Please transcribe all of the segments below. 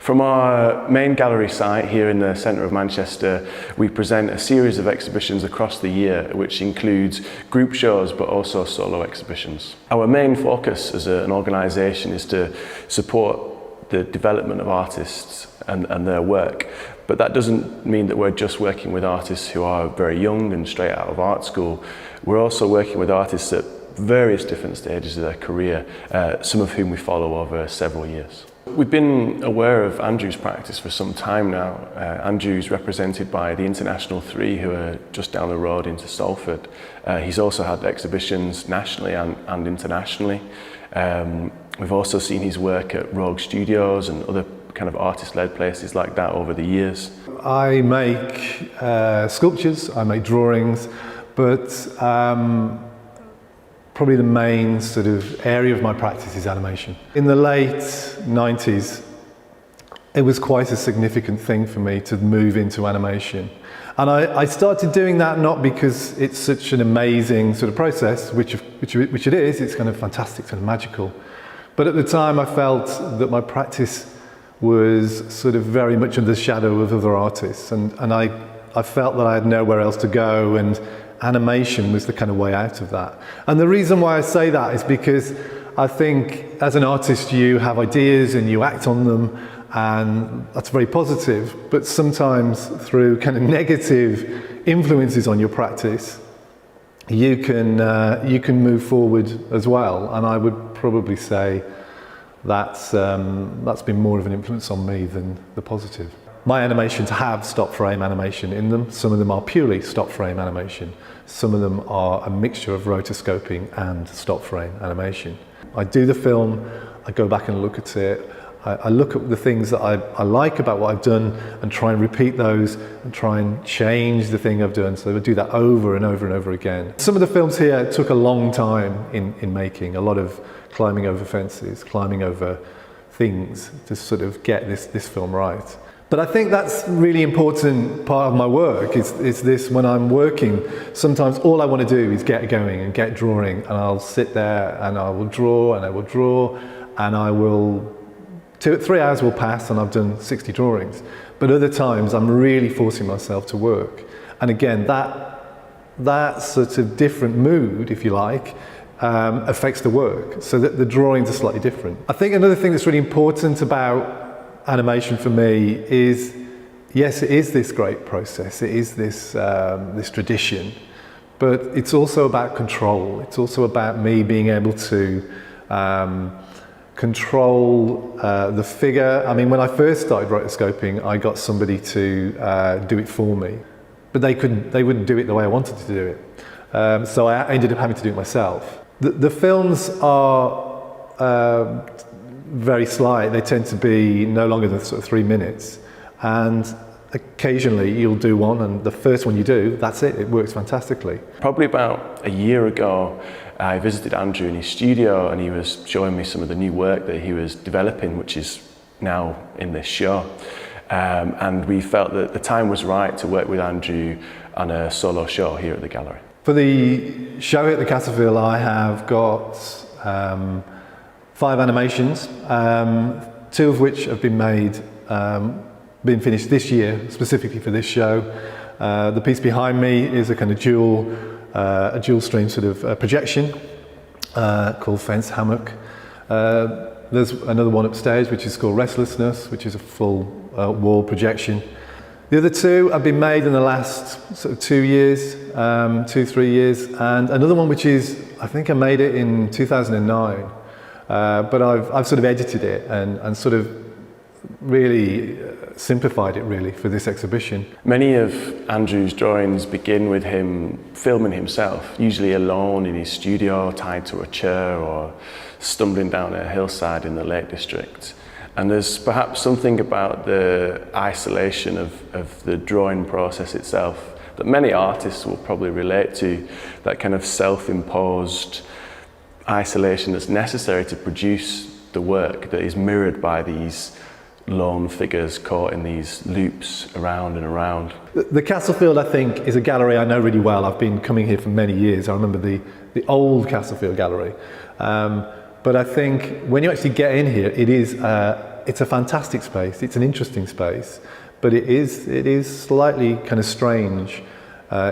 From our main gallery site here in the centre of Manchester, we present a series of exhibitions across the year, which includes group shows but also solo exhibitions. Our main focus as an organisation is to support the development of artists and their work, but that doesn't mean that we're just working with artists who are very young and straight out of art school. We're also working with artists at various different stages of their career, some of whom we follow over several years. We've been aware of Andrew's practice for some time now. Andrew's represented by the International Three, who are just down the road into Salford. He's also had exhibitions nationally and internationally. We've also seen his work at Rogue Studios and other kind of artist-led places like that over the years. I make sculptures, I make drawings, but probably the main sort of area of my practice is animation. In the late 90s, it was quite a significant thing for me to move into animation. And I started doing that not because it's such an amazing sort of process, which it is, it's kind of fantastic and magical. But at the time I felt that my practice was sort of very much under the shadow of other artists, and I felt that I had nowhere else to go, and animation was the kind of way out of that. And the reason why I say that is because I think as an artist you have ideas and you act on them, and that's very positive, but sometimes through kind of negative influences on your practice you can move forward as well, and I would probably say that's been more of an influence on me than the positive. My animations have stop frame animation in them. Some of them are purely stop frame animation. Some of them are a mixture of rotoscoping and stop frame animation. I do the film, I go back and look at it, I look at the things that I like about what I've done and try and repeat those and try and change the thing I've done. So I do that over and over and over again. Some of the films here took a long time in making, a lot of climbing over fences, climbing over things to sort of get this film right. But I think that's a really important part of my work, is this: when I'm working, sometimes all I want to do is get going and get drawing, and I'll sit there and I will draw and I will draw, and I will, 3 hours will pass and I've done 60 drawings. But other times I'm really forcing myself to work. And again, that sort of different mood, if you like, affects the work, so that the drawings are slightly different. I think another thing that's really important about animation for me is, yes, it is this great process, it is this tradition, but it's also about control. It's also about me being able to control the figure. I mean, when I first started rotoscoping, I got somebody to do it for me, but they wouldn't do it the way I wanted to do it. So I ended up having to do it myself. The films are very slight. They tend to be no longer than sort of 3 minutes, and occasionally you'll do one, and the first one you do, that's it, it works fantastically. Probably about a year ago I visited Andrew in his studio, and he was showing me some of the new work that he was developing, which is now in this show, and we felt that the time was right to work with Andrew on a solo show here at the gallery. For the show at the Castlefield, I have got 5 animations, 2 of which have been made, been finished this year, specifically for this show. The piece behind me is a kind of a dual stream sort of projection called Hammock. There's another one upstairs which is called Relentless, which is a full wall projection. The other 2 have been made in the last sort of 2 years, 2-3 years, and another one which is, I think I made it in 2009. But I've sort of edited it and sort of really simplified it really for this exhibition. Many of Andrew's drawings begin with him filming himself, usually alone in his studio, tied to a chair or stumbling down a hillside in the Lake District. And there's perhaps something about the isolation of the drawing process itself that many artists will probably relate to, that kind of self-imposed isolation that's necessary to produce the work that is mirrored by these lone figures caught in these loops around and around. The Castlefield, I think, is a gallery I know really well. I've been coming here for many years. I remember the old Castlefield Gallery. But I think when you actually get in here, it it's a fantastic space, it's an interesting space, but it is slightly kind of strange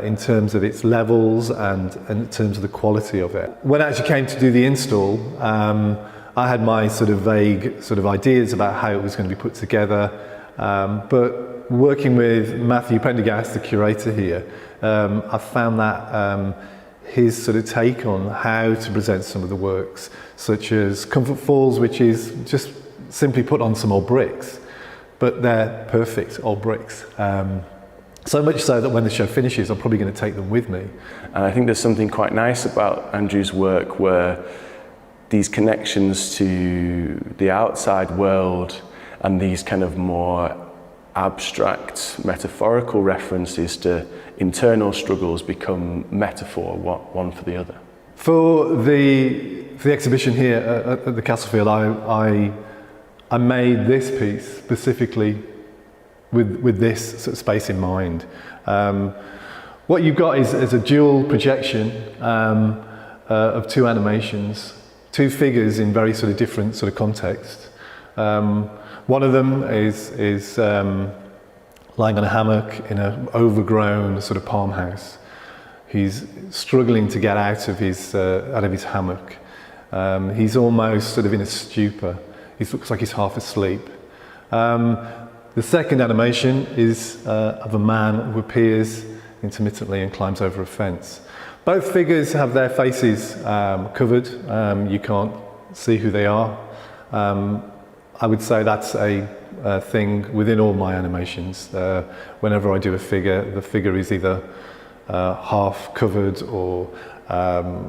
in terms of its levels and in terms of the quality of it. When I actually came to do the install, I had my sort of vague sort of ideas about how it was going to be put together, but working with Matthew Pendergast, the curator here, I found that his sort of take on how to present some of the works, such as Comfort Falls, which is just simply put on some old bricks, but they're perfect old bricks. So much so that when the show finishes, I'm probably going to take them with me. And I think there's something quite nice about Andrew's work where these connections to the outside world and these kind of more abstract, metaphorical references to internal struggles become metaphor, one for the other. For the exhibition here at the Castlefield, I made this piece specifically with this sort of space in mind. What you've got is a dual projection of two animations, two figures in very sort of different sort of contexts. One of them is lying on a hammock in an overgrown sort of palm house. He's struggling to get out of his hammock. He's almost sort of in a stupor. He looks like he's half asleep. The second animation is of a man who appears intermittently and climbs over a fence. Both figures have their faces covered. You can't see who they are. I would say that's a thing within all my animations. Whenever I do a figure, the figure is either half covered or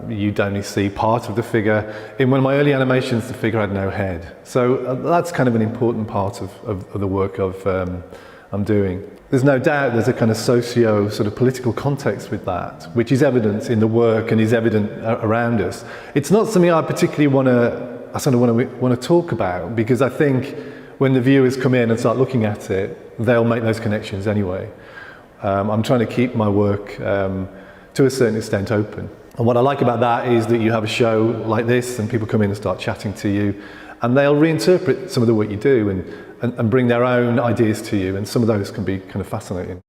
you'd only see part of the figure. In one of my early animations, the figure had no head. So that's kind of an important part of the work I'm doing. There's no doubt there's a kind of socio sort of political context with that, which is evident in the work and is evident around us. It's not something I particularly want to talk about, because I think when the viewers come in and start looking at it, they'll make those connections anyway. I'm trying to keep my work to a certain extent open. And what I like about that is that you have a show like this and people come in and start chatting to you, and they'll reinterpret some of the work you do and bring their own ideas to you, and some of those can be kind of fascinating.